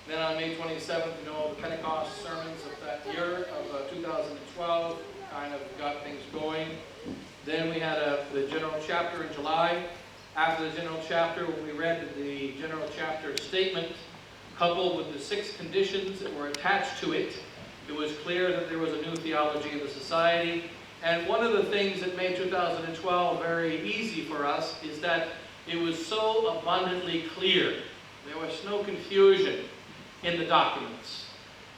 Then on May 27th, you know, the Pentecost sermons of that year of 2012 kind of got things going. Then we had the general chapter in July. After the general chapter, when we read the general chapter statement, coupled with the 6 conditions that were attached to it, it was clear that there was a new theology of the society. And one of the things that made 2012 very easy for us is that it was so abundantly clear. There was no confusion in the documents.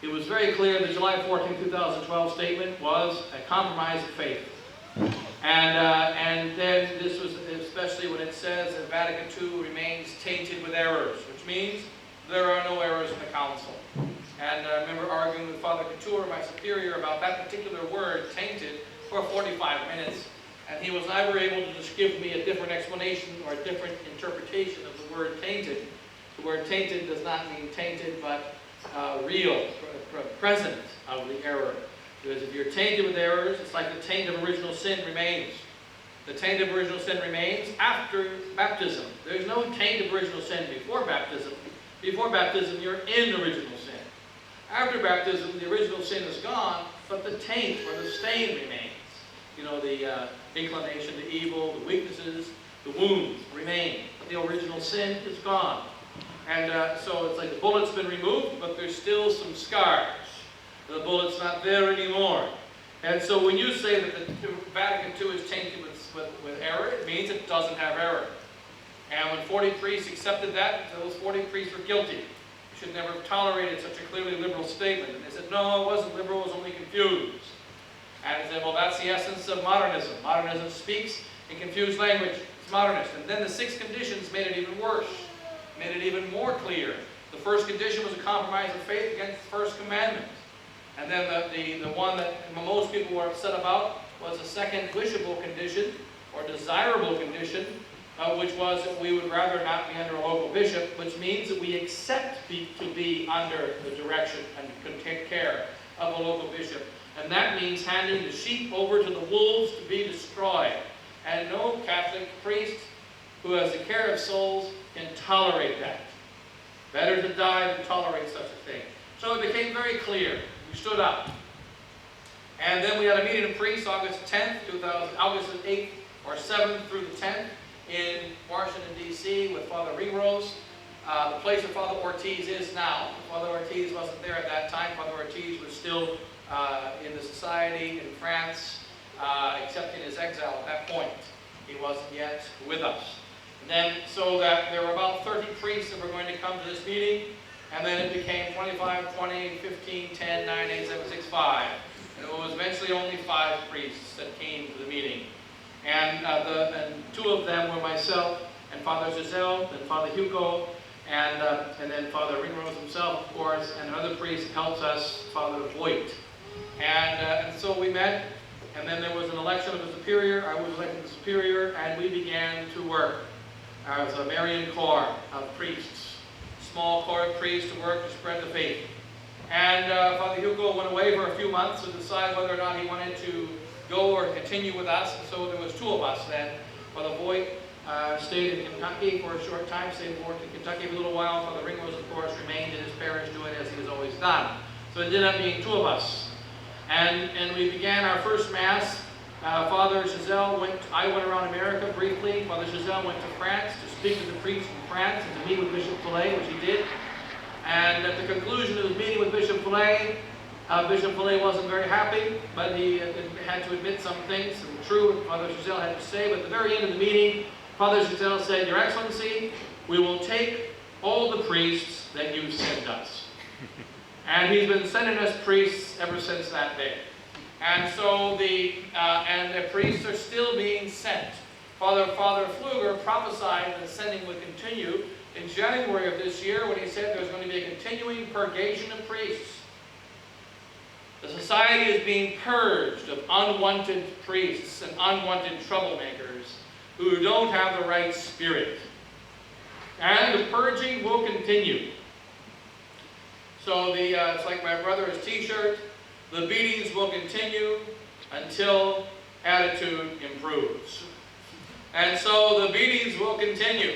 It was very clear the July 14, 2012 statement was a compromise of faith. And then this was especially when it says that Vatican II remains tainted with errors, which means there are no errors in the council. And I remember arguing with Father Couture, my superior, about that particular word, tainted, for 45 minutes. And he was never able to just give me a different explanation or a different interpretation of the word tainted. The word tainted does not mean tainted, but real, present of the error. Because if you're tainted with errors, it's like the taint of original sin remains. The taint of original sin remains after baptism. There's no taint of original sin before baptism. Before baptism, you're in original sin. After baptism, the original sin is gone, but the taint or the stain remains. You know, the inclination to evil, the weaknesses, the wounds remain. But the original sin is gone. And so it's like the bullet's been removed, but there's still some scars. The bullet's not there anymore. And so when you say that the Vatican II is tainted with error, it means it doesn't have error. And when 40 priests accepted that, those 40 priests were guilty. You should never have tolerated such a clearly liberal statement. And they said, no, it wasn't liberal, it was only confused. And they said, well, that's the essence of modernism. Modernism speaks in confused language. It's modernist. And then the 6 conditions made it even worse, made it even more clear. The first condition was a compromise of faith against the first commandment. And then the one that most people were upset about was the second wishable condition, or desirable condition, which was that we would rather not be under a local bishop, which means that we accept to be under the direction and care of a local bishop. And that means handing the sheep over to the wolves to be destroyed. And no Catholic priest who has the care of souls can tolerate that. Better to die than tolerate such a thing. So it became very clear. We stood up. And then we had a meeting of priests August 10th, August 8th or 7th through the 10th in Washington, D.C. with Father Ringrose. The place where Father Ortiz is now. Father Ortiz wasn't there at that time. Father Ortiz was still in the society in France, accepting his exile at that point. He wasn't yet with us. And then, so that there were about 30 priests that were going to come to this meeting, and then it became 25, 20, 15, 10, 9, 8, 7, 6, 5. And it was eventually only 5 priests that came to the meeting. And 2 of them were myself and Father Giselle, and Father Hugo, and then Father Ringrose himself, of course, and another priest helps us, Father Voigt. And so we met, and then there was an election of a superior. I was elected the superior, and we began to work as a Marian corps of priests, small corps of priests to work to spread the faith. And Father Hugo went away for a few months to decide whether or not he wanted to go or continue with us. And so there was 2 of us then. Father Voigt stayed in Kentucky for a short time, stayed in Kentucky for a little while. Father Ringrose, of course, remained in his parish doing as he has always done. So it ended up being 2 of us. And we began our first Mass. Father Giselle I went around America briefly. Father Giselle went to France to speak to the priests in France and to meet with Bishop Fillet, which he did. And at the conclusion of his meeting with Bishop Fillet wasn't very happy, but he had to admit some things, some true what Father Giselle had to say. But at the very end of the meeting, Father Giselle said, Your Excellency, we will take all the priests that you send us. And he's been sending us priests ever since that day. And so the priests are still being sent. Father Pfluger prophesied that the sending would continue in January of this year when he said there's going to be a continuing purgation of priests. The society is being purged of unwanted priests and unwanted troublemakers who don't have the right spirit. And the purging will continue. So it's like my brother's t-shirt. The beatings will continue until attitude improves. And so the beatings will continue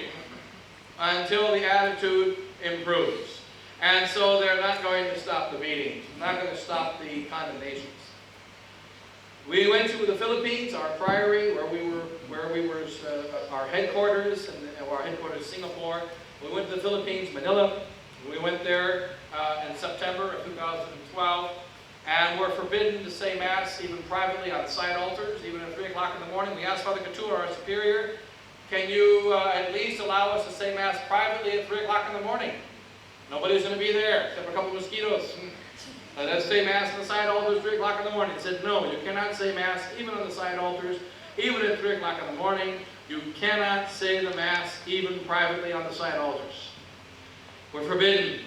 until the attitude improves. And so they're not going to stop the beatings, not going to stop the condemnations. We went to the Philippines, our priory, where we were our headquarters, and our headquarters Singapore. We went to the Philippines, Manila. We went there in September of 2012, and we're forbidden to say Mass even privately on side altars, even at 3 o'clock in the morning. We asked Father Couture, our superior, can you at least allow us to say Mass privately at 3 o'clock in the morning? Nobody's going to be there, except for a couple of mosquitoes. Let us say Mass on the side altars at 3 o'clock in the morning. He said, no, you cannot say Mass even on the side altars, even at 3 o'clock in the morning. You cannot say the Mass even privately on the side altars. We're forbidden.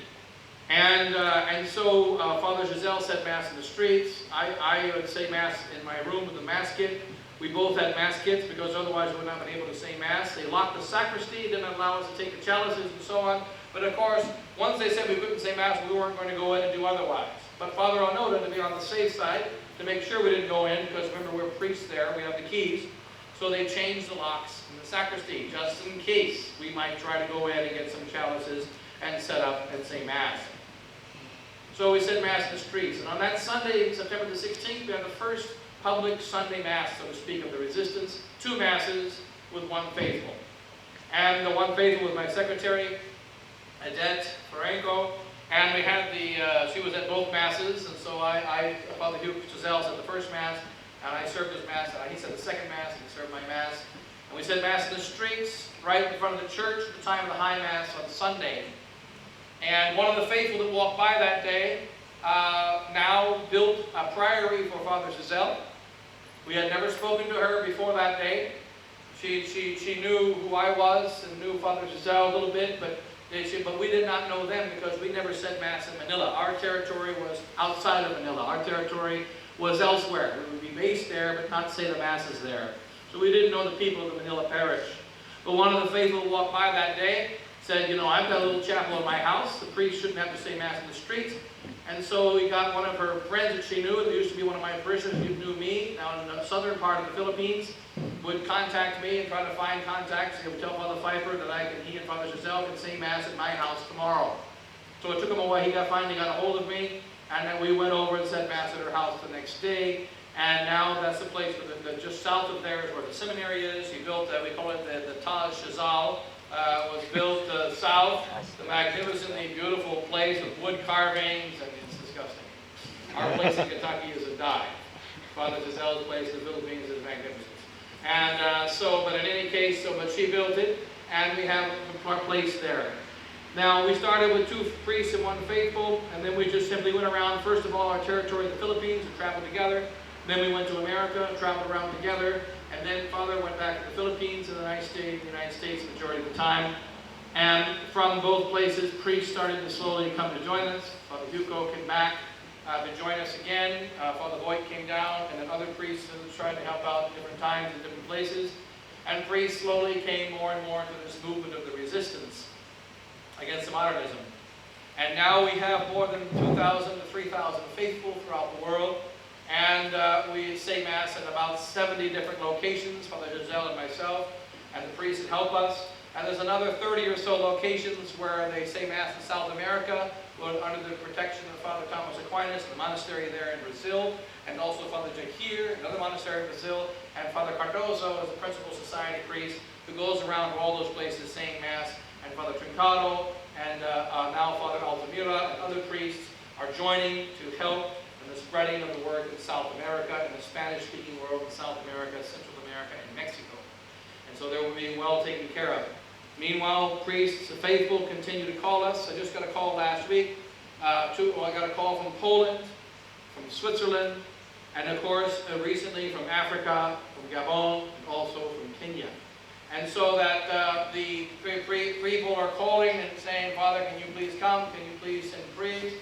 And so Father Giselle said Mass in the streets. I would say Mass in my room with the Mass kit. We both had Mass kits because otherwise we would not have been able to say Mass. They locked the sacristy, didn't allow us to take the chalices and so on. But of course, once they said we couldn't say Mass, we weren't going to go in and do otherwise. But Father Onoda, to be on the safe side, to make sure we didn't go in, because remember we're priests there, we have the keys. So they changed the locks in the sacristy, just in case we might try to go in and get some chalices and set up and say Mass. So we said Mass in the streets. And on that Sunday, September the 16th, we had the first public Sunday Mass, so to speak, of the Resistance. 2 Masses with 1 faithful. And the 1 faithful was my secretary, Adette Ferenco. And we had she was at both Masses, and so Father Hugh Giselle said the first Mass, and I served his Mass, and he said the second Mass, and he served my Mass. And we said Mass in the streets, right in front of the church at the time of the High Mass on Sunday. And one of the faithful that walked by that day now built a priory for Father Giselle. We had never spoken to her before that day. She knew who I was and knew Father Giselle a little bit, but we did not know them because we never said Mass in Manila. Our territory was outside of Manila. Our territory was elsewhere. We would be based there, but not say the Masses there. So we didn't know the people of the Manila parish. But one of the faithful walked by that day, said, you know, I've got a little chapel in my house. The priest shouldn't have to say Mass in the streets. And so we got one of her friends that she knew, that used to be one of my parishioners who knew me, now in the southern part of the Philippines, would contact me and try to find contacts. He would tell Father Pfeiffer that he and Father Giselle can say Mass at my house tomorrow. So it took him a while. He finally got a hold of me, and then we went over and said Mass at her house the next day. And now that's the place, just south of there is where the seminary is. He built, we call it the Taj Shazal. Was built south, the magnificently beautiful place with wood carvings, and it's disgusting. Our place in Kentucky is a dive. Father Giselle's place in the Philippines is magnificent. And but in any case, but she built it, and we have our place there. Now, we started with 2 priests and 1 faithful, and then we just simply went around, first of all, our territory, the Philippines, and traveled together. Then we went to America, traveled around together. And then Father went back to the Philippines, and then I stayed in the United States the majority of the time. And from both places, priests started to slowly come to join us. Father Hugo came back to join us again. Father Voigt came down, and then other priests tried to help out at different times in different places. And priests slowly came more and more into this movement of the resistance against modernism. And now we have more than 2,000 to 3,000 faithful throughout the world. And we say Mass in about 70 different locations, Father Giselle and myself, and the priests that help us. And there's another 30 or so locations where they say Mass in South America, under the protection of Father Thomas Aquinas, the monastery there in Brazil, and also Father Jahir, another monastery in Brazil, and Father Cardozo is the principal society priest who goes around to all those places saying Mass, and Father Trincado, and now Father Altamira, and other priests are joining to help the spreading of the word in South America, in the Spanish-speaking world in South America, Central America, and Mexico. And so they were being well taken care of. Meanwhile, priests, the faithful, continue to call us. I just got a call last week. I got a call from Poland, from Switzerland, and of course, recently from Africa, from Gabon, and also from Kenya. And so that the people are calling and saying, Father, can you please come? Can you please send priests?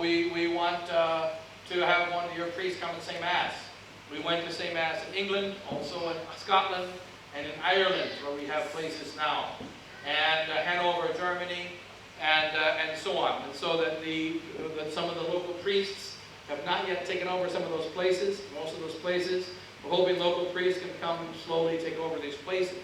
We want to have one of your priests come and say Mass. We went to say Mass in England, also in Scotland, and in Ireland, where we have places now, and Hanover, Germany, and so on. And so that some of the local priests have not yet taken over some of those places, most of those places. We're hoping local priests can come and slowly take over these places.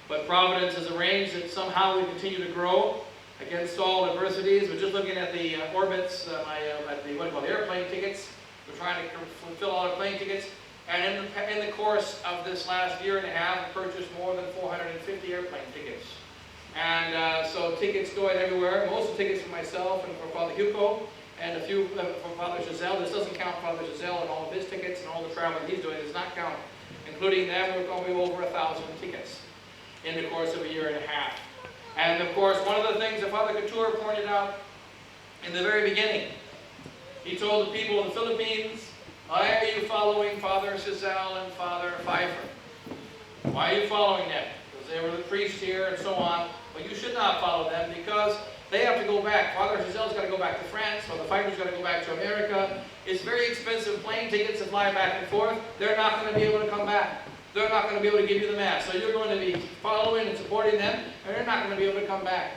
But Providence has arranged that somehow we continue to grow. against all adversities. We're just looking at the orbits, at the airplane tickets. We're trying to fulfill all our plane tickets. And in the course of this last year and a half, we purchased more than 450 airplane tickets. And so tickets going everywhere. Most of the tickets for myself and for Father Hugo, and a few for Father Giselle. This doesn't count Father Giselle and all of his tickets and all the travel that he's doing. It does not count. Including them, we're going to be over 1,000 tickets in the course of a year and a half. And of course, one of the things that Father Couture pointed out in the very beginning, he told the people in the Philippines, why are you following Father Giselle and Father Pfeiffer? Why are you following them? Because they were the priests here and so on. But you should not follow them because they have to go back. Father Giselle's got to go back to France. Father Pfeiffer's got to go back to America. It's very expensive plane tickets to fly back and forth. They're not going to be able to come back. They're not going to be able to give you the Mass. So you're going to be following and supporting them, and they're not going to be able to come back.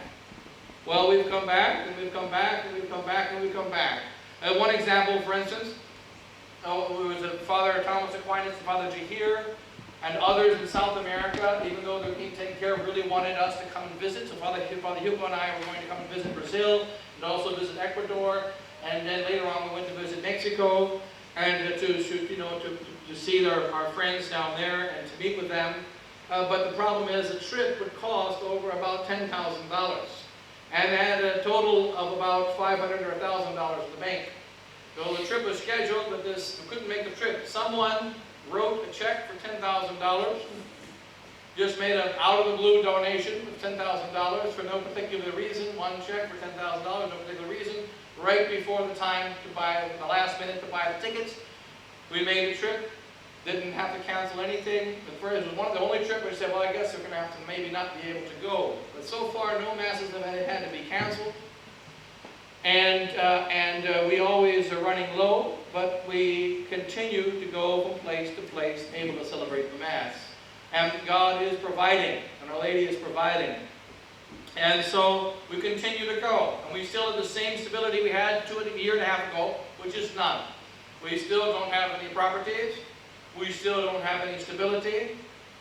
Well, we've come back, and we've come back, and we've come back, and we've come back. One example, for instance, it was Father Thomas Aquinas and Father Jahir and others in South America, even though they're being taken care of, really wanted us to come and visit. So Father Hugo and I were going to come and visit Brazil, and also visit Ecuador, and then later on we went to visit Mexico, and to see our friends down there and to meet with them. But the problem is the trip would cost over about $10,000, and had a total of about $500 or $1,000 in the bank. So the trip was scheduled, but we couldn't make the trip. Someone wrote a check for $10,000, just made an out-of-the-blue donation of $10,000 for no particular reason, one check for $10,000, no particular reason, right before the time to buy, the last minute to buy the tickets. We made the trip, didn't have to cancel anything. It was the only trip where we said, well, I guess we're going to have to maybe not be able to go. But so far, no Masses have had to be canceled. And we always are running low, but we continue to go from place to place, able to celebrate the Mass. And God is providing, and Our Lady is providing. And so we continue to go. And we still have the same stability we had a year and a half ago, which is none. We still don't have any properties. We still don't have any stability.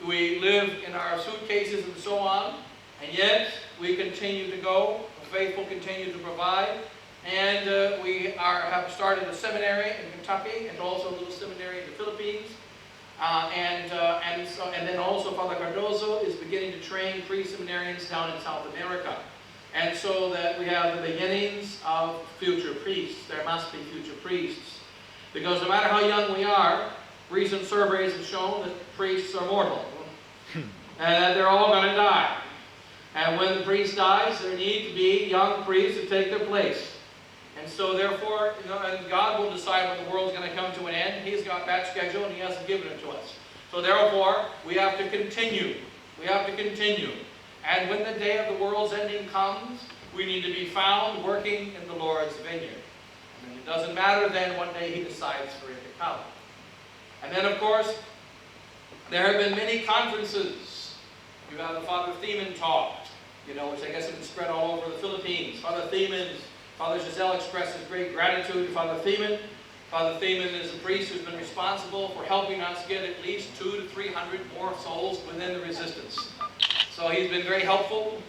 We live in our suitcases and so on. And yet, we continue to go. The faithful continue to provide. And we have started a seminary in Kentucky and also a little seminary in the Philippines. And then also Father Cardozo is beginning to train pre-seminarians down in South America. And so that we have the beginnings of future priests. There must be future priests. Because no matter how young we are, recent surveys have shown that priests are mortal. And that they're all going to die. And when the priest dies, there need to be young priests to take their place. And so therefore, and God will decide when the world's going to come to an end. He's got that schedule and He hasn't given it to us. So therefore, we have to continue. We have to continue. And when the day of the world's ending comes, we need to be found working in the Lord's vineyard. And it doesn't matter then what day He decides for it to come. And then of course, there have been many conferences. You have the Father Theman talk, which I guess has been spread all over the Philippines. Father Giselle expresses great gratitude to Father Theman. Father Theman is a priest who's been responsible for helping us get at least 200 to 300 more souls within the resistance. So he's been very helpful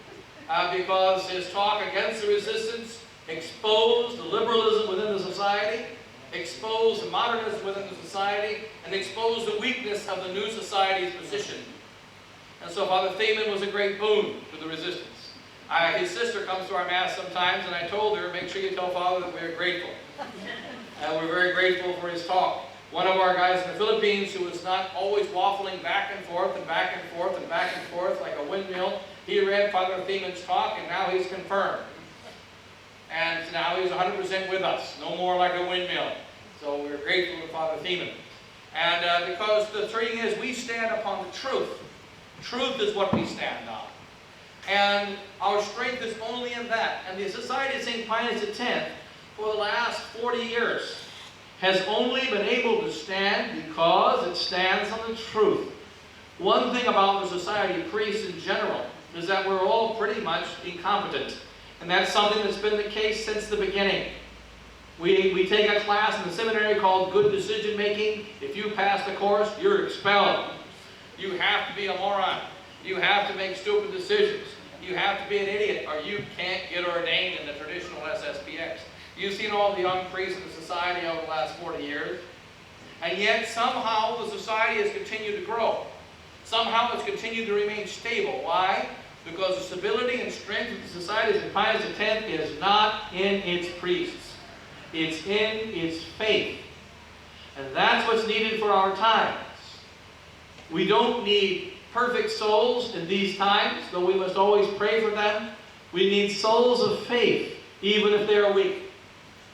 because his talk against the resistance exposed the liberalism within the society, exposed the modernism within the society, and exposed the weakness of the new society's position. And so Father Theman was a great boon to the resistance. His sister comes to our Mass sometimes, and I told her, make sure you tell Father that we're grateful. And we're very grateful for his talk. One of our guys in the Philippines who was not always waffling back and forth and back and forth and back and forth like a windmill, he read Father Theman's talk, and now he's confirmed. And now he's 100% with us, no more like a windmill. So we're grateful to Father Theman. And because the thing is, we stand upon the truth. Truth is what we stand on. And our strength is only in that. And the Society of St. Pius X, for the last 40 years, has only been able to stand because it stands on the truth. One thing about the Society of Priests in general is that we're all pretty much incompetent. And that's something that's been the case since the beginning. We take a class in the seminary called Good Decision Making. If you pass the course, you're expelled. You have to be a moron. You have to make stupid decisions. You have to be an idiot or you can't get ordained in the traditional SSPX. You've seen all the young priests in the society over the last 40 years. And yet somehow the society has continued to grow. Somehow it's continued to remain stable. Why? Because the stability and strength of the society in Pius X is not in its priests. It's in its faith. And that's what's needed for our times. We don't need perfect souls in these times, though we must always pray for them. We need souls of faith, even if they are weak.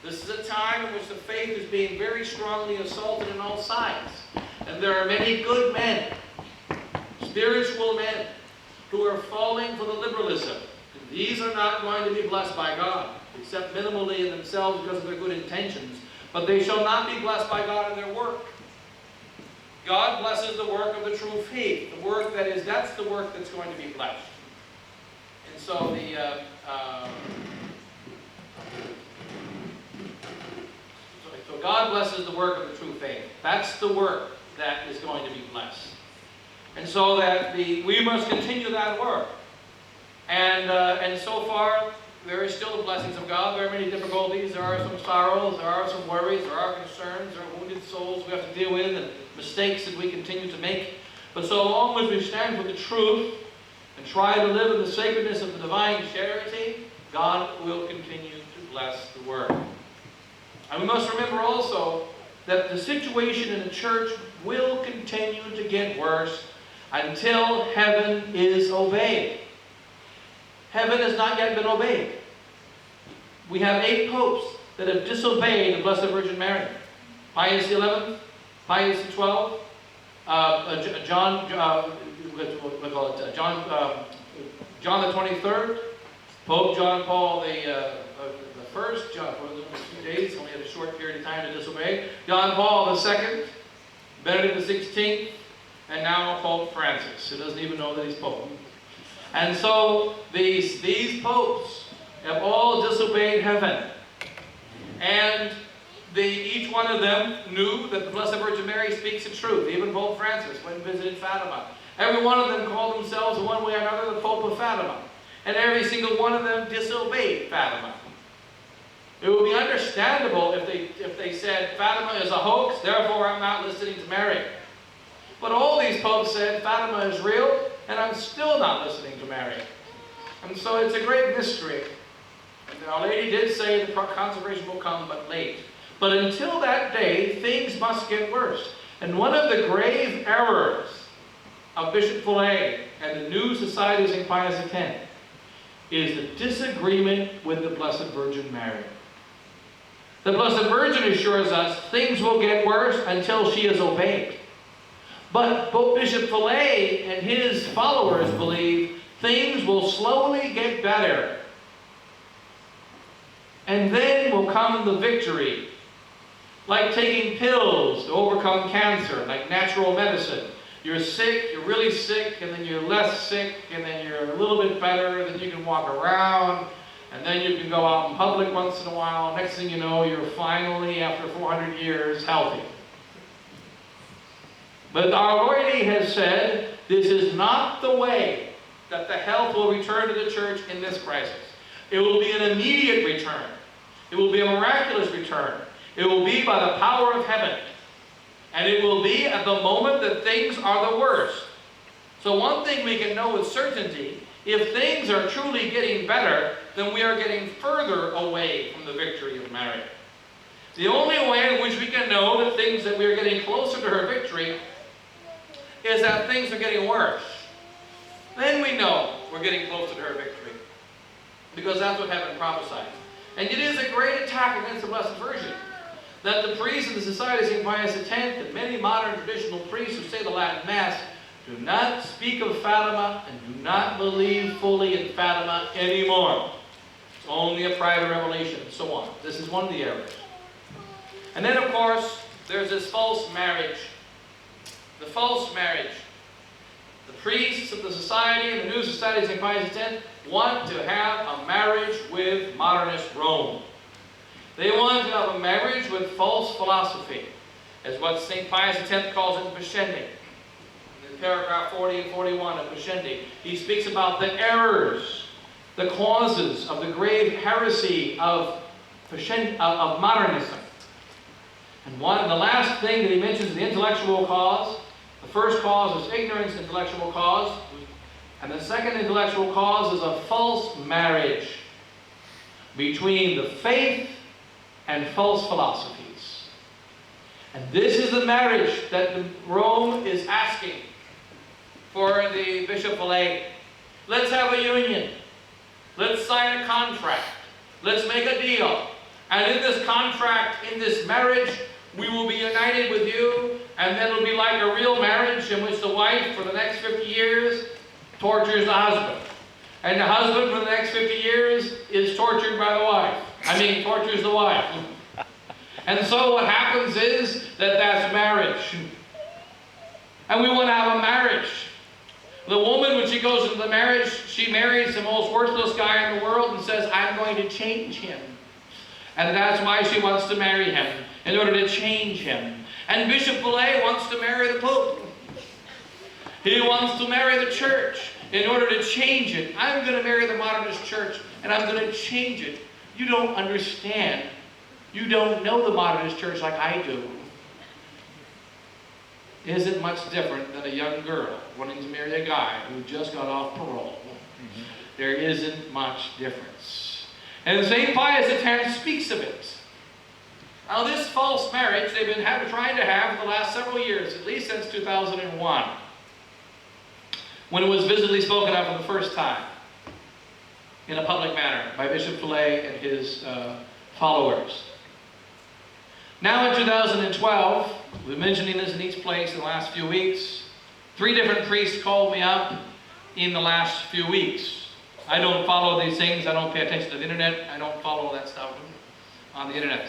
This is a time in which the faith is being very strongly assaulted on all sides. And there are many good men, spiritual men, who are falling for the liberalism. And these are not going to be blessed by God, except minimally in themselves because of their good intentions. But they shall not be blessed by God in their work. God blesses the work of the true faith. The work that's the work that's going to be blessed. And so so God blesses the work of the true faith. That's the work that is going to be blessed. And so that we must continue that work. And so far, there is still the blessings of God. There are many difficulties. There are some sorrows. There are some worries. There are concerns. There are wounded souls we have to deal with and mistakes that we continue to make. But so long as we stand for the truth and try to live in the sacredness of the divine charity, God will continue to bless the work. And we must remember also that the situation in the church will continue to get worse until heaven is obeyed. Heaven has not yet been obeyed. We have 8 popes that have disobeyed the Blessed Virgin Mary. Pius XI, Pius XII, John the 23rd, Pope John Paul the First. John for a few days, only had a short period of time to disobey. John Paul II, Benedict XVI, and now Pope Francis, who doesn't even know that he's Pope. And so these popes have all disobeyed heaven. And each one of them knew that the Blessed Virgin Mary speaks the truth. Even Pope Francis, when he visited Fatima. Every one of them called themselves, one way or another, the Pope of Fatima. And every single one of them disobeyed Fatima. It would be understandable if they said, Fatima is a hoax, therefore I'm not listening to Mary. But all these popes said, Fatima is real, and I'm still not listening to Mary. And so it's a great mystery. And Our Lady did say the consecration will come but late. But until that day, things must get worse. And one of the grave errors of Bishop Fellay and the new Society of St. Pius X is the disagreement with the Blessed Virgin Mary. The Blessed Virgin assures us things will get worse until she is obeyed. But Pope Bishop Fellay and his followers believe things will slowly get better. And then will come the victory. Like taking pills to overcome cancer, like natural medicine. You're sick, you're really sick, and then you're less sick, and then you're a little bit better, then you can walk around, and then you can go out in public once in a while. Next thing you know, you're finally, after 400 years, healthy. But Our Lady has said, this is not the way that the health will return to the church in this crisis. It will be an immediate return. It will be a miraculous return. It will be by the power of heaven. And it will be at the moment that things are the worst. So one thing we can know with certainty, if things are truly getting better, then we are getting further away from the victory of Mary. The only way in which we can know that we are getting closer to her victory is that things are getting worse. Then we know we're getting closer to her victory. Because that's what heaven prophesied. And it is a great attack against the Blessed Virgin that the priests of the Society of St. Pius X and many modern traditional priests who say the Latin Mass do not speak of Fatima and do not believe fully in Fatima anymore. It's only a private revelation and so on. This is one of the errors. And then, of course, there's this false marriage. The false marriage. The priests of the Society and the new Society of St. Pius X want to have a marriage with modernist Rome. They want to have a marriage with false philosophy, as what St. Pius X calls it, beshending. paragraph 40 and 41 of Pascendi. He speaks about the errors, the causes of the grave heresy of modernism. And the last thing that he mentions is the intellectual cause. The first cause is ignorance, intellectual cause. And the second intellectual cause is a false marriage between the faith and false philosophies. And this is the marriage that Rome is asking for the Bishop Vallée. Let's have a union. Let's sign a contract. Let's make a deal. And in this contract, in this marriage, we will be united with you, and then it'll be like a real marriage in which the wife, for the next 50 years, tortures the husband. And the husband, for the next 50 years, is tortured by the wife. Tortures the wife. And so what happens is that that's marriage. And we want to have a marriage. The woman, when she goes into the marriage, she marries the most worthless guy in the world and says, I'm going to change him. And that's why she wants to marry him, in order to change him. And Bishop Vallée wants to marry the Pope. He wants to marry the church in order to change it. I'm going to marry the modernist church, and I'm going to change it. You don't understand. You don't know the modernist church like I do. Isn't much different than a young girl wanting to marry a guy who just got off parole. There isn't much difference. And St. Pius X speaks of it. Now this false marriage they've been trying to have for the last several years, at least since 2001, when it was visibly spoken of for the first time in a public manner by Bishop Vallée and his followers. Now in 2012, we've been mentioning this in each place in the last few weeks, 3 different priests called me up in the last few weeks. I don't follow these things. I don't pay attention to the internet. I don't follow that stuff on the internet.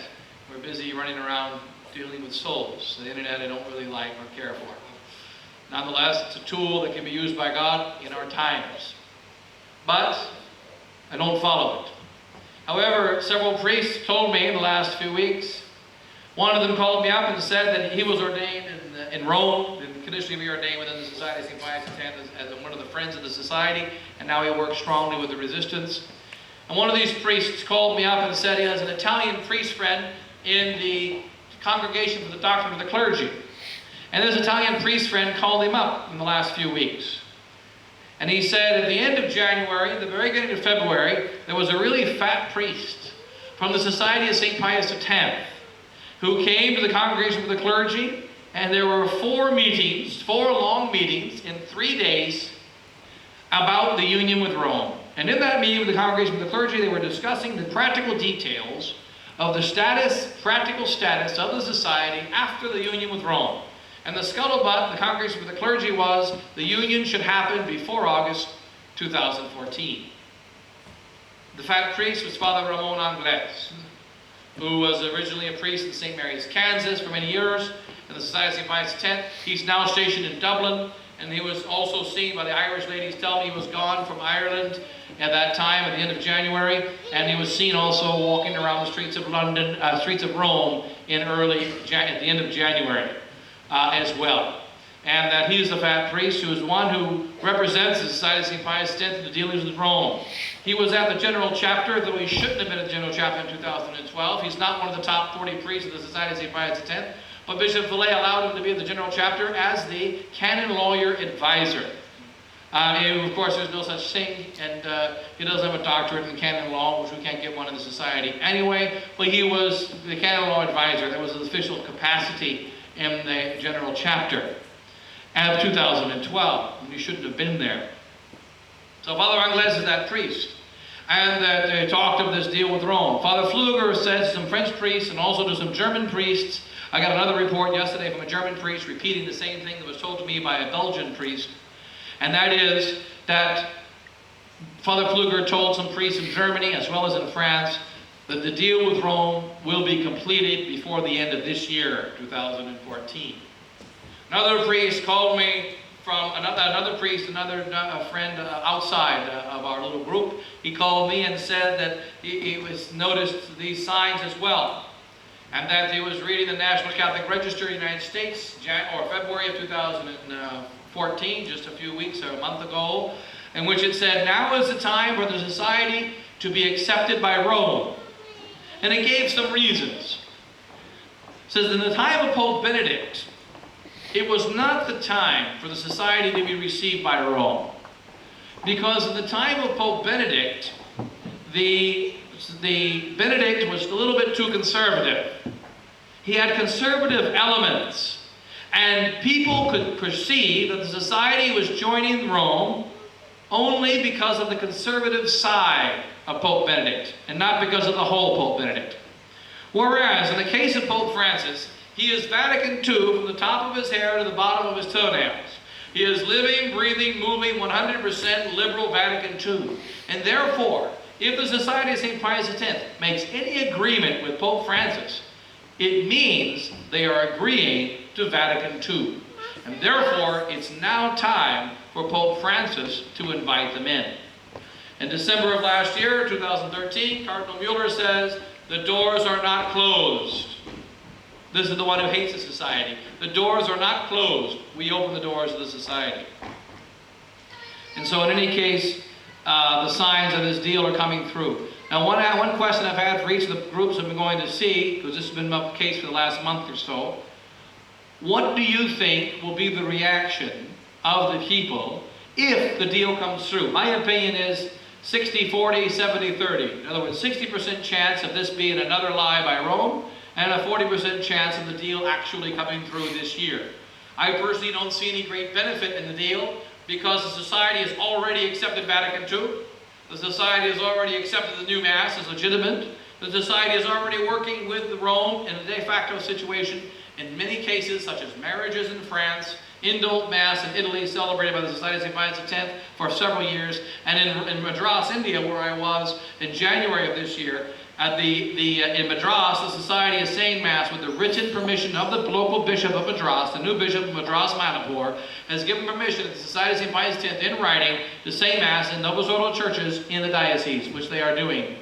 We're busy running around dealing with souls. The internet I don't really like or care for. Nonetheless, it's a tool that can be used by God in our times. But I don't follow it. However, several priests told me in the last few weeks. One of them called me up and said that he was ordained in Rome, and conditionally reordained within the Society of St. Pius X as one of the friends of the society, and now he works strongly with the resistance. And one of these priests called me up and said he has an Italian priest friend in the Congregation for the Doctrine of the Clergy. And this Italian priest friend called him up in the last few weeks. And he said at the end of January, at the very beginning of February, there was a really fat priest from the Society of St. Pius X who came to the Congregation for the Clergy, and there were 4 long meetings in 3 days about the union with Rome. And in that meeting with the Congregation for the Clergy, they were discussing the practical details of the practical status of the society after the union with Rome. And the scuttlebutt in the Congregation for the Clergy was the union should happen before August 2014. The fat priest was Father Ramon Angles, who was originally a priest in St. Mary's, Kansas for many years in the Society of St. Pius X. He's now stationed in Dublin, and he was also seen by the Irish ladies tell me he was gone from Ireland at that time at the end of January, and he was seen also walking around the streets of London, streets of Rome at the end of January as well. And that he's the fat priest who is one who represents the Society of St. Pius X in the dealings with Rome. He was at the General Chapter, though he shouldn't have been at the General Chapter in 2012. He's not one of the top 40 priests of the Society of St. Pius X, but Bishop Vallée allowed him to be at the General Chapter as the canon lawyer advisor. And of course, there's no such thing, and he doesn't have a doctorate in canon law, which we can't get one in the society anyway, but he was the canon law advisor. That was his official capacity in the General Chapter of 2012, and he shouldn't have been there. So Father Angles is that priest, and that they talked of this deal with Rome. Father Pfluger said to some French priests and also to some German priests. I got another report yesterday from a German priest repeating the same thing that was told to me by a Belgian priest, and that is that Father Pfluger told some priests in Germany as well as in France that the deal with Rome will be completed before the end of this year, 2014. Another priest called me from another priest, another friend outside of our little group. He called me and said that he was noticed these signs as well, and that he was reading the National Catholic Register of the United States, February of 2014, 14, just a few weeks or a month ago, in which it said, now is the time for the society to be accepted by Rome. And it gave some reasons. It says, in the time of Pope Benedict, it was not the time for the society to be received by Rome. Because at the time of Pope Benedict, the Benedict was a little bit too conservative. He had conservative elements. And people could perceive that the society was joining Rome only because of the conservative side of Pope Benedict, and not because of the whole Pope Benedict. Whereas, in the case of Pope Francis, he is Vatican II from the top of his hair to the bottom of his toenails. He is living, breathing, moving, 100% liberal Vatican II. And therefore, if the Society of St. Pius X makes any agreement with Pope Francis, it means they are agreeing to Vatican II. And therefore, it's now time for Pope Francis to invite them in. In December of last year, 2013, Cardinal Mueller says, the doors are not closed. This is the one who hates the society. The doors are not closed. We open the doors of the society. And so in any case, the signs of this deal are coming through. Now one question I've had for each of the groups I've been going to see, because this has been the case for the last month or so, what do you think will be the reaction of the people if the deal comes through? My opinion is 60-40, 70-30. In other words, 60% chance of this being another lie by Rome, and a 40% chance of the deal actually coming through this year. I personally don't see any great benefit in the deal because the society has already accepted Vatican II. The society has already accepted the new Mass as legitimate. The society is already working with Rome in a de facto situation in many cases, such as marriages in France, Indult Mass in Italy, celebrated by the Society of St. Pius X for several years, and in Madras, India, where I was in January of this year, in Madras, the Society is saying Mass with the written permission of the local bishop of Madras. The new bishop of Madras, Manipur, has given permission to the Society of St. Pius X in writing to say Mass in Novozordo churches in the diocese, which they are doing.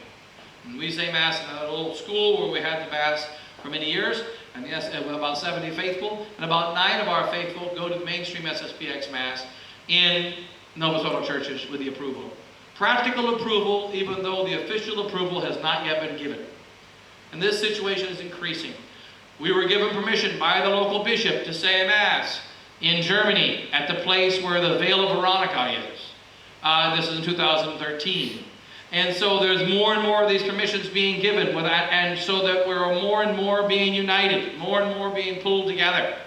And we say Mass in a little school where we had the Mass for many years, and yes, about 70 faithful, and about 9 of our faithful go to the mainstream SSPX Mass in Novozordo churches with the approval. Practical approval, even though the official approval has not yet been given. And this situation is increasing. We were given permission by the local bishop to say a Mass in Germany at the place where the Veil of Veronica is. This is in 2013. And so there's more and more of these permissions being given, with that, and so that we're more and more being united, more and more being pulled together.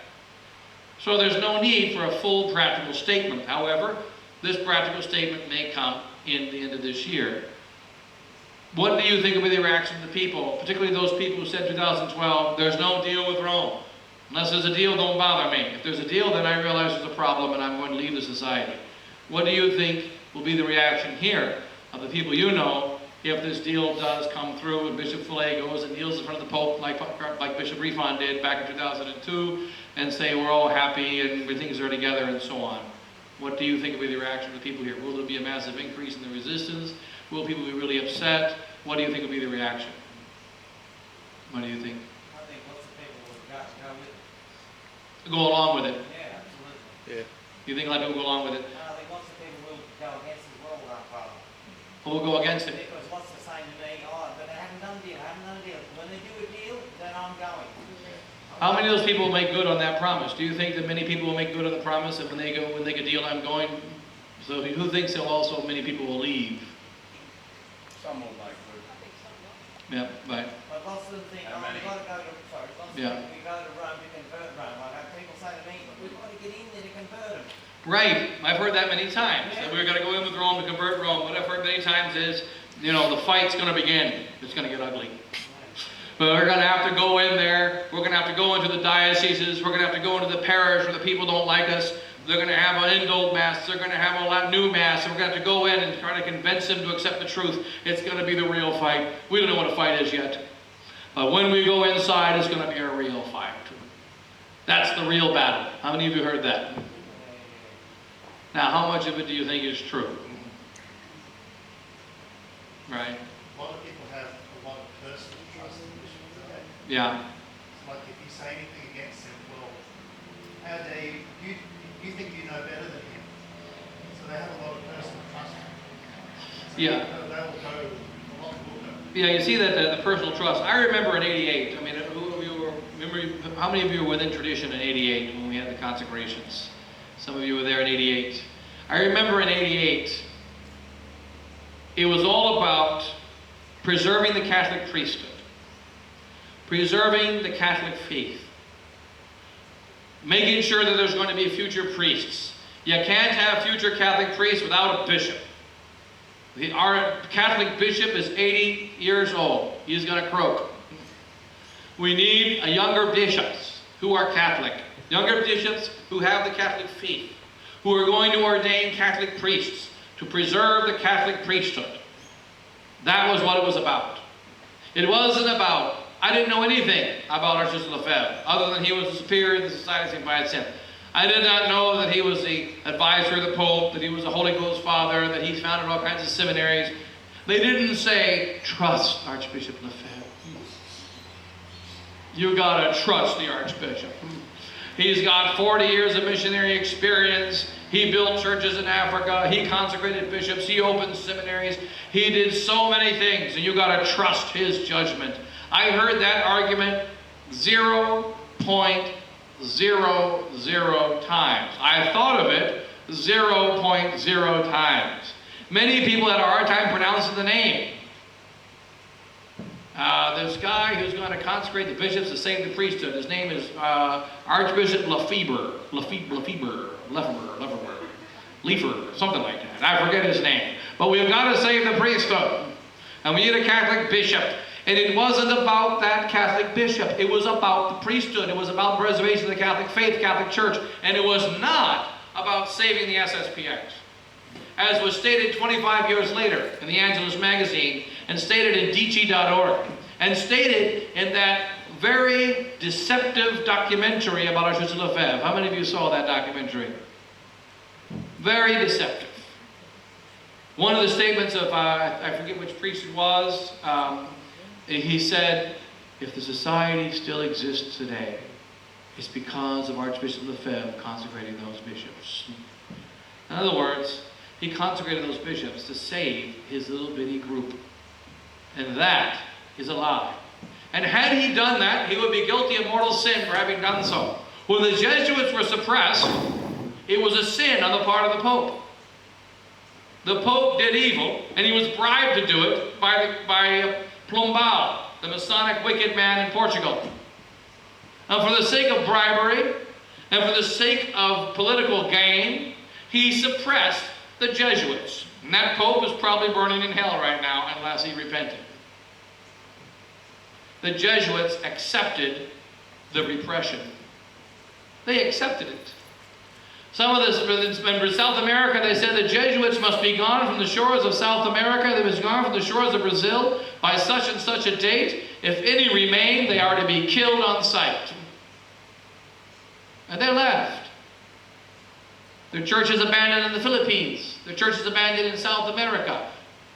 So there's no need for a full practical statement. However, this practical statement may come in the end of this year. What do you think will be the reaction of the people, particularly those people who said in 2012, there's no deal with Rome. Unless there's a deal, don't bother me. If there's a deal, then I realize there's a problem and I'm going to leave the society. What do you think will be the reaction here of the people you know if this deal does come through and Bishop Fillet goes and kneels in front of the Pope like Bishop Refon did back in 2002 and say we're all happy and things are together and so on? What do you think will be the reaction of the people here? Will there be a massive increase in the resistance? Will people be really upset? What do you think will be the reaction? What do you think? I think lots of people will go with it. Go along with it? Yeah, absolutely. Yeah. You think a lot of people go along with it? I think lots of people will go against it as well, Father. Or will go against it? Because lots are saying to me, oh, but they haven't done a deal, When they do a deal, then I'm going. How many of those people will make good on that promise? Do you think that many people will make good on the promise that when they make a deal, I'm going? So who thinks that also many people will leave? Some will make good. Yeah, right. But lots of them think, oh, we've got to go to, lots of Yeah. them, we go to Rome to convert Rome. I've had people say to me, we've got to get in there to convert them. Right. I've heard that many times. That we're going to go in with Rome to convert Rome. What I've heard many times is, you know, the fight's going to begin. It's going to get ugly. But we're going to have to go in there. We're going to have to go into the dioceses. We're going to have to go into the parish where the people don't like us. They're going to have an indult Mass. They're going to have a lot new Mass. And we're going to have to go in and try to convince them to accept the truth. It's going to be the real fight. We don't know what a fight is yet. But when we go inside, it's going to be a real fight. That's the real battle. How many of you heard that? Now, how much of it do you think is true? Right? A lot of people have a lot of personal trust in Bishop today. Yeah. It's like if you say anything against him, well, how dare you you think you know better than him. So they have a lot of personal trust. So Yeah. they'll go a lot quicker. Yeah, you see that the personal trust. I remember in '88. I mean, who of you remember? How many of you were within tradition in '88 when we had the consecrations? Some of you were there in '88. I remember in '88. It was all about preserving the Catholic priesthood, preserving the Catholic faith, making sure that there's going to be future priests. You can't have future Catholic priests without a bishop. Our Catholic bishop is 80 years old. He's going to croak. We need a younger bishops who are Catholic, younger bishops who have the Catholic faith, who are going to ordain Catholic priests to preserve the Catholic priesthood. That was what it was about. It wasn't about, I didn't know anything about Archbishop Lefebvre, other than he was the superior of the Society of St. Vincent. I did not know that he was the advisor of the Pope, that he was a Holy Ghost Father, that he founded all kinds of seminaries. They didn't say, trust Archbishop Lefebvre. You gotta trust the Archbishop. He's got 40 years of missionary experience. He built churches in Africa. He consecrated bishops. He opened seminaries. He did so many things, and you gotta trust his judgment. I heard that argument 0.00 times. I thought of it 0.0 times. Many people had a hard time pronouncing the name. This guy who's going to consecrate the bishops to save the priesthood, his name is Archbishop Lefebvre, something like that. I forget his name. But we've got to save the priesthood. And we need a Catholic bishop. And it wasn't about that Catholic bishop. It was about the priesthood. It was about preservation of the Catholic faith, Catholic Church. And it was not about saving the SSPX. As was stated 25 years later in the Angelus magazine, and stated in Dici.org, and stated in that very deceptive documentary about Archbishop Lefebvre. How many of you saw that documentary? Very deceptive. One of the statements of, I forget which priest it was, he said, if the society still exists today, it's because of Archbishop Lefebvre consecrating those bishops. In other words, he consecrated those bishops to save his little bitty group. And that is a lie. And had he done that, he would be guilty of mortal sin for having done so. When the Jesuits were suppressed, it was a sin on the part of the Pope. The Pope did evil, and he was bribed to do it by Pombal, the Masonic wicked man in Portugal. And for the sake of bribery, and for the sake of political gain, he suppressed the Jesuits. And that Pope is probably burning in hell right now unless he repented. The Jesuits accepted the repression. They accepted it. Some of this, in South America, they said the Jesuits must be gone from the shores of South America. They must be gone from the shores of Brazil by such and such a date. If any remain, they are to be killed on sight. And they left. Their church is abandoned in the Philippines. Their church is abandoned in South America.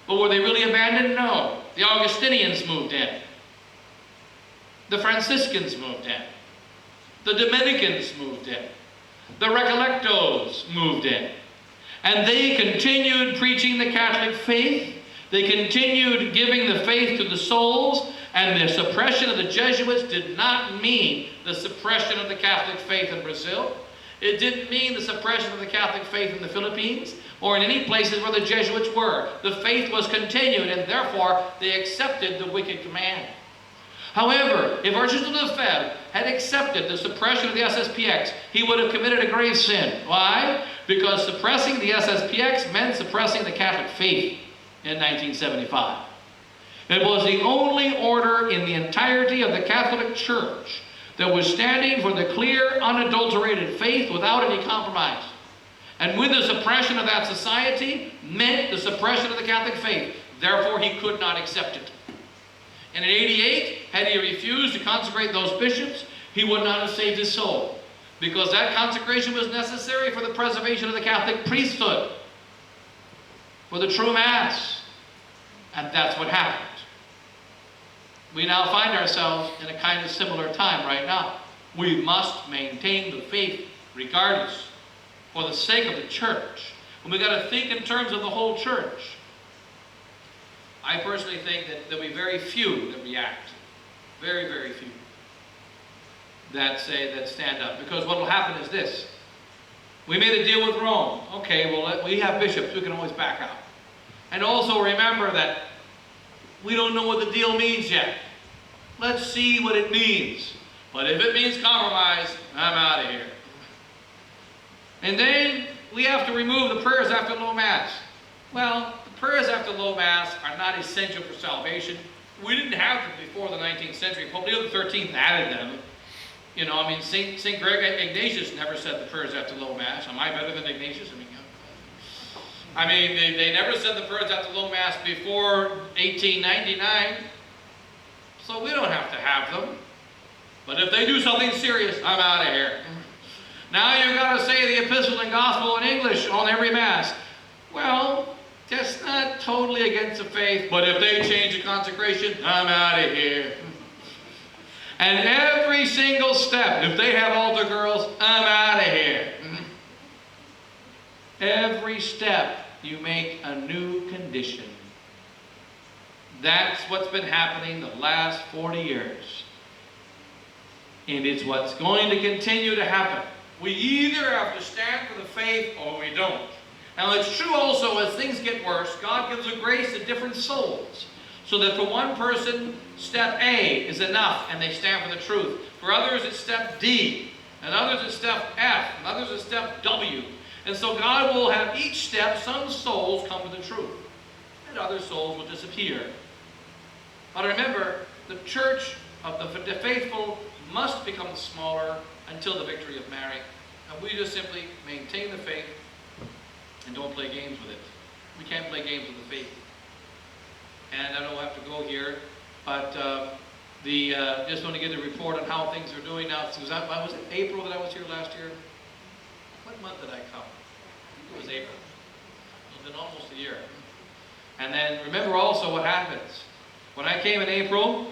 But were they really abandoned? No. The Augustinians moved in. The Franciscans moved in. The Dominicans moved in. The Recollectos moved in. And they continued preaching the Catholic faith. They continued giving the faith to the souls. And the suppression of the Jesuits did not mean the suppression of the Catholic faith in Brazil. It didn't mean the suppression of the Catholic faith in the Philippines or in any places where the Jesuits were. The faith was continued, and therefore they accepted the wicked command. However, if Archbishop Lefebvre had accepted the suppression of the SSPX, he would have committed a grave sin. Why? Because suppressing the SSPX meant suppressing the Catholic faith in 1975. It was the only order in the entirety of the Catholic Church that was standing for the clear, unadulterated faith without any compromise. And with the suppression of that society meant the suppression of the Catholic faith. Therefore, he could not accept it. And in '88, had he refused to consecrate those bishops, he would not have saved his soul. Because that consecration was necessary for the preservation of the Catholic priesthood, for the true Mass. And that's what happened. We now find ourselves in a kind of similar time right now. We must maintain the faith regardless. for the sake of the church. And we've got to think in terms of the whole church. I personally think that there'll be very few that react. Very, very few that stand up. Because what will happen is this. We made a deal with Rome. Okay, well, we have bishops. We can always back out. And also remember that we don't know what the deal means yet. Let's see what it means. But if it means compromise, I'm out of here. And then we have to remove the prayers after low mass. Well, the prayers after low mass are not essential for salvation. We didn't have them before the 19th century. Pope Leo XIII added them. You know, I mean, St. Ignatius never said the prayers after low mass. Am I better than Ignatius? I mean, they never said the prayers after low mass before 1899. So we don't have to have them. But if they do something serious, I'm out of here. Now you've got to say the epistle and gospel in English on every mass. Well, that's not totally against the faith, but if they change the consecration, I'm out of here. And every single step, if they have altar girls, I'm out of here. Every step, you make a new condition. That's what's been happening the last 40 years. And it's what's going to continue to happen. We either have to stand for the faith or we don't. Now it's true also, as things get worse, God gives a grace to different souls. So that for one person, step A is enough and they stand for the truth. For others, it's step D. And others, it's step F. And others, it's step W. And so God will have each step, some souls come to the truth. And other souls will disappear. But remember, the church of the faithful must become smaller until the victory of Mary. And we just simply maintain the faith and don't play games with it. We can't play games with the faith. And I don't have to go here, but just want to get a report on how things are doing now. Was it April that I was here last year? What month did I come? It was April. It's been almost a year. And then remember also what happens. When I came in April,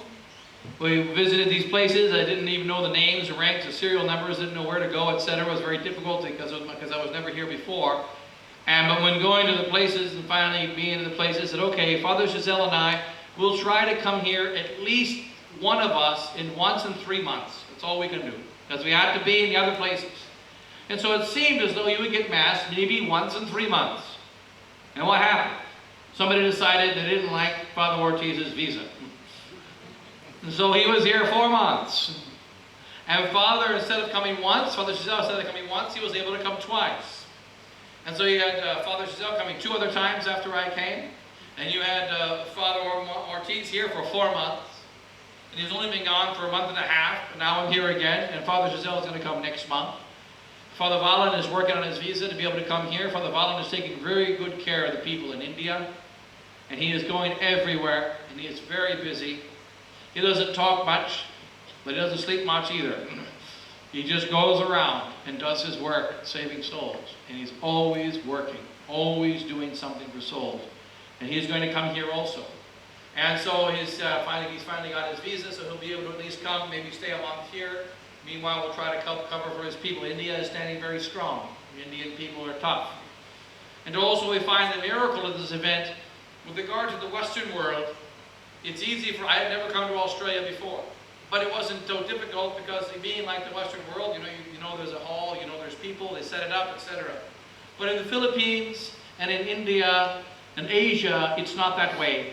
we visited these places. I didn't even know the names, the ranks, the serial numbers, didn't know where to go, etc. It was very difficult because I was never here before. But when going to the places and finally being in the places, I said, okay, Father Giselle and I will try to come here at least one of us once in 3 months. That's all we can do. Because we have to be in the other places. And so it seemed as though you would get Mass maybe once in 3 months. And what happened? Somebody decided they didn't like Father Ortiz's visa. And so he was here 4 months. And Father, instead of coming once, Father Giselle, instead of coming once, he was able to come twice. And so you had Father Giselle coming 2 other times after I came. And you had Father Ortiz here for 4 months. And he's only been gone for a month and a half. And now I'm here again. And Father Giselle is going to come next month. Father Valan is working on his visa to be able to come here. Father Valan is taking very good care of the people in India. And he is going everywhere. And he is very busy. He doesn't talk much, but he doesn't sleep much either. He just goes around and does his work, saving souls. And he's always working, always doing something for souls. And he's going to come here also. And so he's finally got his visa, so he'll be able to at least come, maybe stay a month here. Meanwhile, we'll try to cover for his people. India is standing very strong. The Indian people are tough. And also we find the miracle of this event, with regard to the Western world, it's easy I had never come to Australia before. But it wasn't so difficult because being like the Western world, you know there's a hall, you know there's people, they set it up, etc. But in the Philippines and in India and Asia, it's not that way.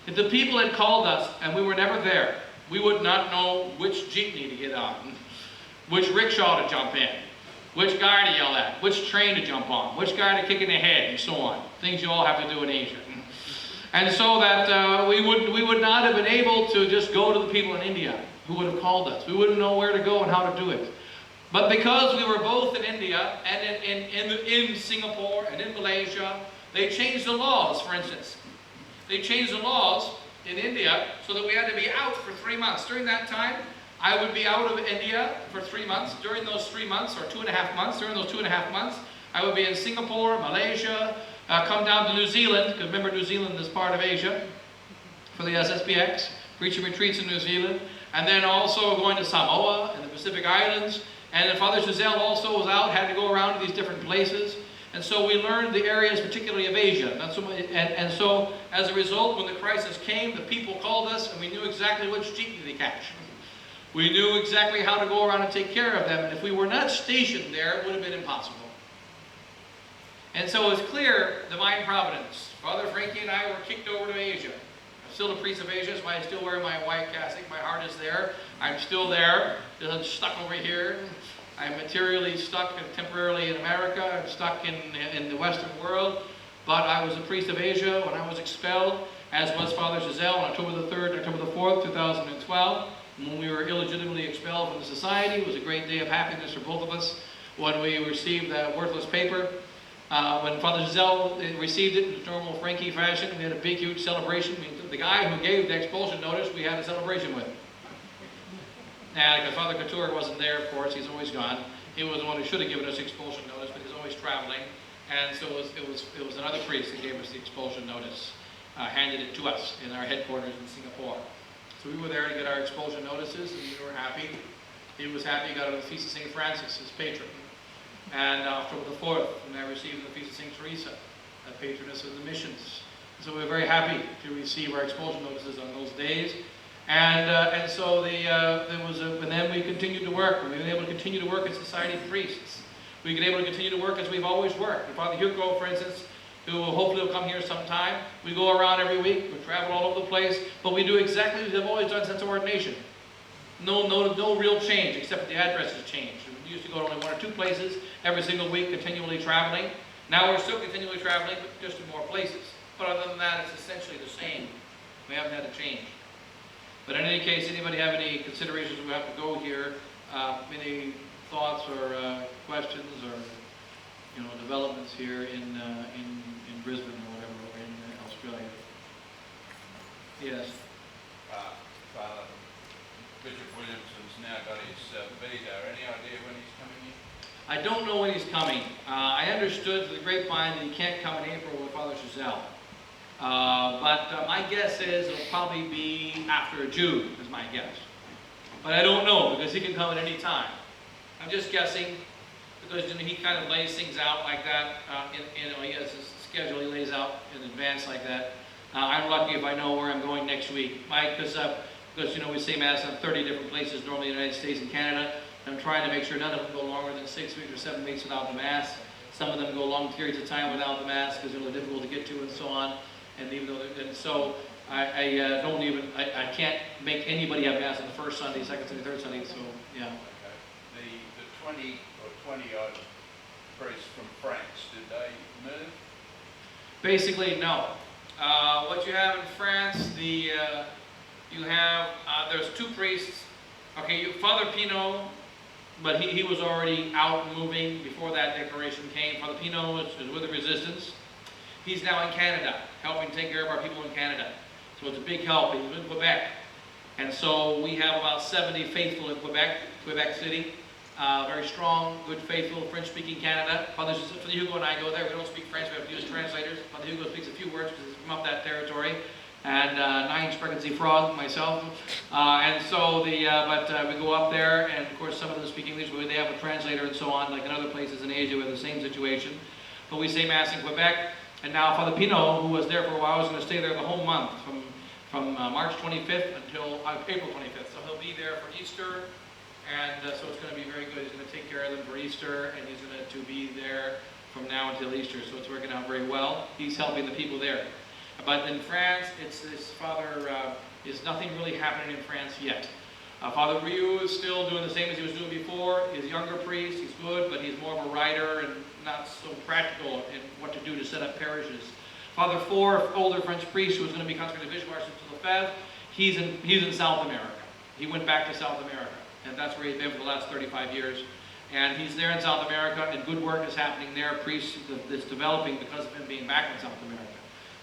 If the people had called us and we were never there, we would not know which jeepney to get on, which rickshaw to jump in, which guy to yell at, which train to jump on, which guy to kick in the head, and so on. Things you all have to do in Asia. And so that we would not have been able to just go to the people in India who would have called us. We wouldn't know where to go and how to do it. But because we were both in India and in Singapore and in Malaysia, they changed the laws, for instance. They changed the laws in India so that we had to be out for 3 months. During that time, I would be out of India for 3 months. During those 3 months, or 2.5 months, during those 2.5 months, I would be in Singapore, Malaysia, come down to New Zealand, because remember New Zealand is part of Asia, for the SSPX, preaching retreats in New Zealand, and then also going to Samoa and the Pacific Islands, And then Father Giselle also was out, had to go around to these different places. And so we learned the areas, particularly of Asia. And so, as a result, when the crisis came, the people called us, and we knew exactly which jeep to catch. We knew exactly how to go around and take care of them. And if we were not stationed there, it would have been impossible. And so it's clear, divine providence. Father Frankie and I were kicked over to Asia. I'm still a priest of Asia, so I still wear my white cassock. My heart is there. I'm still there. I'm stuck over here. I'm materially stuck temporarily in America. I'm stuck in the Western world. But I was a priest of Asia when I was expelled, as was Father Giselle on October the 3rd, October the 4th, 2012. When we were illegitimately expelled from the society, it was a great day of happiness for both of us when we received that worthless paper. When Father Giselle received it in the normal Frankie fashion, we had a big, huge celebration. The guy who gave the expulsion notice, we had a celebration with. And because Father Couture wasn't there, of course, he's always gone. He was the one who should have given us the expulsion notice, but he's always traveling. And so it was another priest that gave us the expulsion notice, handed it to us in our headquarters in Singapore. So we were there to get our expulsion notices, and we were happy. He was happy. He got on the Feast of St. Francis, his patron. And October the 4th, and I received the Feast of St. Teresa, a patroness of the missions. So we were very happy to receive our expulsion notices on those days. And so and then we continued to work. We've been able to continue to work as Society of Priests. We've been able to continue to work as we've always worked. And Father Hugo, for instance, who hopefully will come here sometime, we go around every week, we travel all over the place, but we do exactly what we've always done since ordination. No real change, except the address has changed. We used to go to only 1 or 2 places every single week, continually traveling. Now we're still continually traveling, but just to more places. But other than that, it's essentially the same. We haven't had a change. But in any case, anybody have any considerations we have to go here? Any thoughts or questions or developments here in Brisbane or whatever, or in Australia? Yes. Father Bishop Williamson's now got his visa. Any idea when he's coming in? I don't know when he's coming. I understood through the grapevine that he can't come in April with Father Giselle. But my guess is it'll probably be after June, is my guess. But I don't know, because he can come at any time. I'm just guessing, because he kind of lays things out like that. He has his schedule he lays out in advance like that. I'm lucky if I know where I'm going next week. Because we say Mass in 30 different places, normally in the United States and Canada. I'm trying to make sure none of them go longer than 6 weeks or 7 weeks without the Mass. Some of them go long periods of time without the Mass because they're difficult to get to and so on. And even though, so I can't make anybody have Mass on the first Sunday, second Sunday, third Sunday. So yeah. Okay. The 20 or 20 odd priests from France, did they move? Basically, no. What you have in France, there's 2 priests. Okay, Father Pinot, but he was already out and moving before that declaration came. Father Pinot is with the Resistance. He's now in Canada, helping take care of our people in Canada. So it's a big help. He's in Quebec. And so we have about 70 faithful in Quebec City. Very strong, good, faithful, French-speaking Canada. Father Hugo and I go there. We don't speak French. We have to use translators. Father Hugo speaks a few words because he's from up that territory. And 9 sprechen Sie Frog, myself. And so but we go up there, and of course some of them speak English, but they have a translator and so on, like in other places in Asia we have the same situation. But we say Mass in Quebec. And now Father Pinot, who was there for a while, is going to stay there the whole month, from March 25th until April 25th. So he'll be there for Easter, and so it's going to be very good. He's going to take care of them for Easter, and he's going to be there from now until Easter. So it's working out very well. He's helping the people there. But in France, there's nothing really happening in France yet. Father Ryu is still doing the same as he was doing before. He's a younger priest, he's good, but he's more of a writer and not so practical in what to do to set up parishes. Father Four, older French priest who was going to be consecrated Bishop Archbishop to Lefebvre, he's in South America. He went back to South America, and that's where he's been for the last 35 years. And he's there in South America, and good work is happening there. Priests that's developing because of him being back in South America.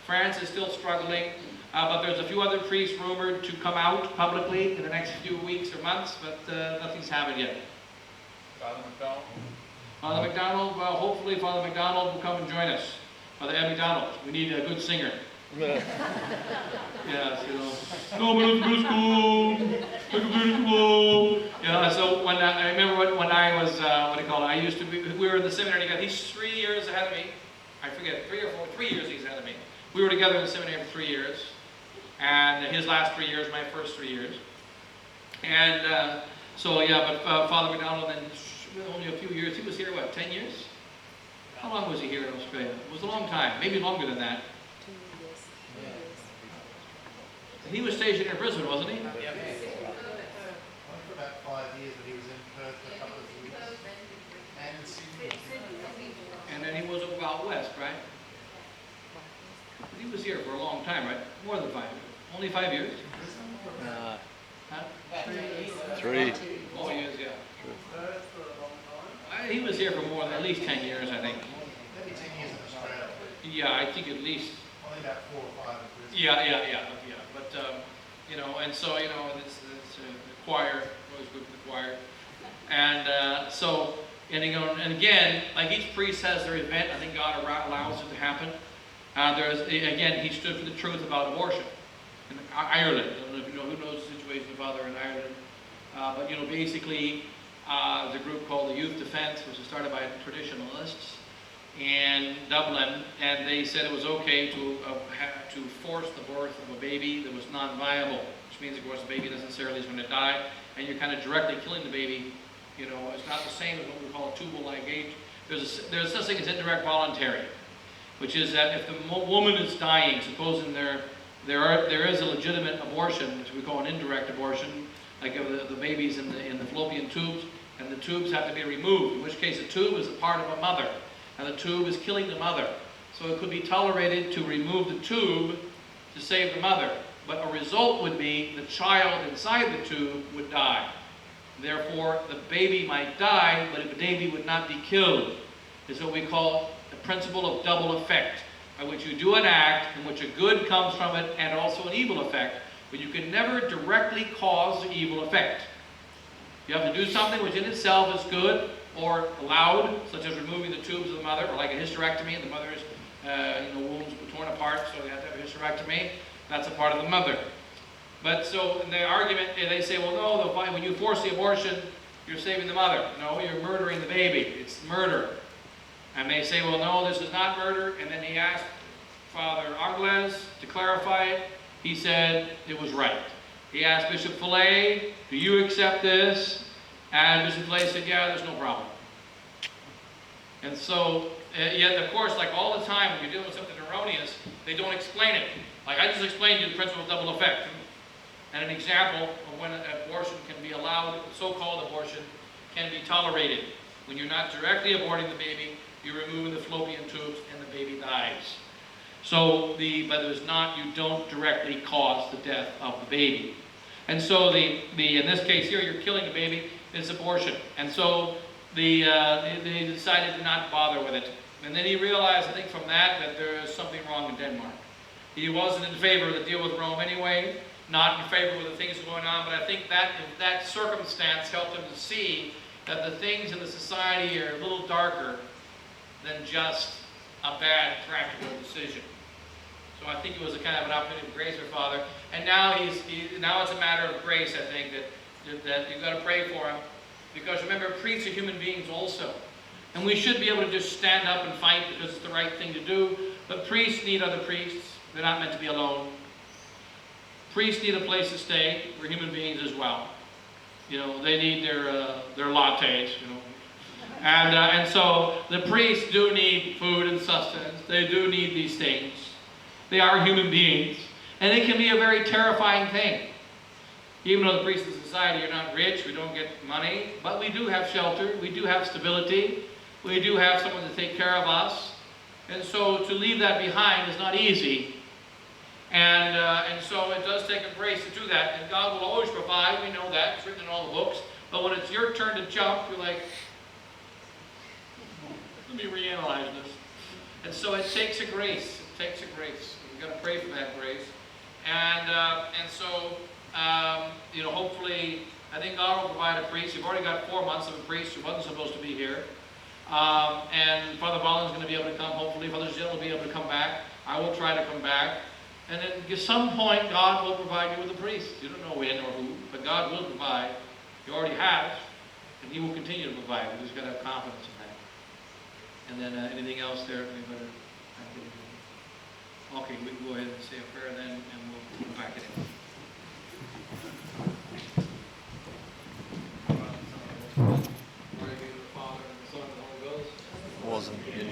France is still struggling. But there's a few other priests rumored to come out publicly in the next few weeks or months, but nothing's happened yet. Father McDonald? Father McDonald, well, hopefully Father McDonald will come and join us. Father Ed McDonald, we need a good singer. Yes, so when I remember when I was, what do you call it, we were in the seminary together. He's 3 years ahead of me. I forget, 3 or 4, 3 years he's ahead of me. We were together in the seminary for 3 years. And his last 3 years, my first 3 years. And so, yeah, but Father McDonald, then only a few years. He was here, what, 10 years? How long was he here in Australia? It was a long time, maybe longer than that. 2 years. 2 years. He was stationed in Brisbane, wasn't he? Yeah. Only for about 5 years, but he was in Perth for a couple of years. And in Sydney. And then he was up out west, right? He was here for a long time, right? More than 5 years. Only 5 years? Huh? 3. 4 years, yeah. He was here for more than at least 10 years, I think. Maybe 10 years in Australia. Yeah, I think at least. Only about 4 or 5 in Brisbane. Yeah. But, you know, and so, you know, it's the choir, always good for the choir. And so, and, you know, and again, like each priest has their event, I think God allows it to happen. Again, he stood for the truth about abortion in Ireland. I don't know if you know, who knows the situation of Father in Ireland. But, you know, basically, there's a group called the Youth Defence, which was started by traditionalists in Dublin, and they said it was okay to force the birth of a baby that was non-viable, which means, of course, the baby necessarily is going to die, and you're kind of directly killing the baby. You know, it's not the same as what we call a tubal ligation. There's such thing as indirect voluntary, which is that if the woman is dying, supposing there is a legitimate abortion, which we call an indirect abortion, like the baby's in the fallopian tubes, and the tubes have to be removed, in which case a tube is a part of a mother, and the tube is killing the mother. So it could be tolerated to remove the tube to save the mother, but a result would be the child inside the tube would die. Therefore, the baby might die, but the baby would not be killed. It's what we call the principle of double effect, by which you do an act in which a good comes from it and also an evil effect, but you can never directly cause the evil effect. You have to do something which in itself is good or allowed, such as removing the tubes of the mother, or like a hysterectomy, and the mother's wombs were torn apart, so they have to have a hysterectomy. That's a part of the mother. But so in the argument, they say, well, no, when you force the abortion, you're saving the mother. No, you're murdering the baby. It's murder. And they say, well, no, this is not murder. And then he asked Father Angles to clarify it. He said it was right. He asked Bishop Fillet, do you accept this? And Bishop Fillet said, yeah, there's no problem. And so, yet of course, like all the time when you're dealing with something erroneous, they don't explain it. Like I just explained to you the principle of double effect. And an example of when abortion can be allowed, so-called abortion, can be tolerated. When you're not directly aborting the baby, you're removing the fallopian tubes and the baby dies. So, but there's not, you don't directly cause the death of the baby. And so in this case here, you're killing the baby, it's abortion. And so they decided to not bother with it. And then he realized, I think from that there is something wrong in Denmark. He wasn't in favor of the deal with Rome anyway, not in favor of the things going on, but I think that circumstance helped him to see that the things in the society are a little darker than just a bad practical decision. So I think it was a kind of an opportunity of grace for Father. And now now it's a matter of grace, I think, that you've got to pray for him. Because remember, priests are human beings also. And we should be able to just stand up and fight because it's the right thing to do. But priests need other priests. They're not meant to be alone. Priests need a place to stay. We're human beings as well. You know, they need their lattes, you know. And so the priests do need food and sustenance. They do need these things. They are human beings. And it can be a very terrifying thing. Even though the priests of society are not rich, we don't get money, but we do have shelter, we do have stability, we do have someone to take care of us. And so to leave that behind is not easy. And so it does take a grace to do that. And God will always provide, we know that, it's written in all the books. But when it's your turn to jump, you're like, let me reanalyze this. And so it takes a grace. It takes a grace. We've got to pray for that grace. And so, you know, hopefully, I think God will provide a priest. You've already got 4 months of a priest who wasn't supposed to be here. And Father Bollin's going to be able to come, hopefully. Father Jill will be able to come back. I will try to come back. And then at some point, God will provide you with a priest. You don't know when or who, but God will provide. He already has. And he will continue to provide. We just got to have confidence in that. And then anything else there? Anybody? Okay, we can go ahead and say a prayer then, and we'll come back to it. Glory be to the Father, and the Son, and the Holy Ghost. Wasn't in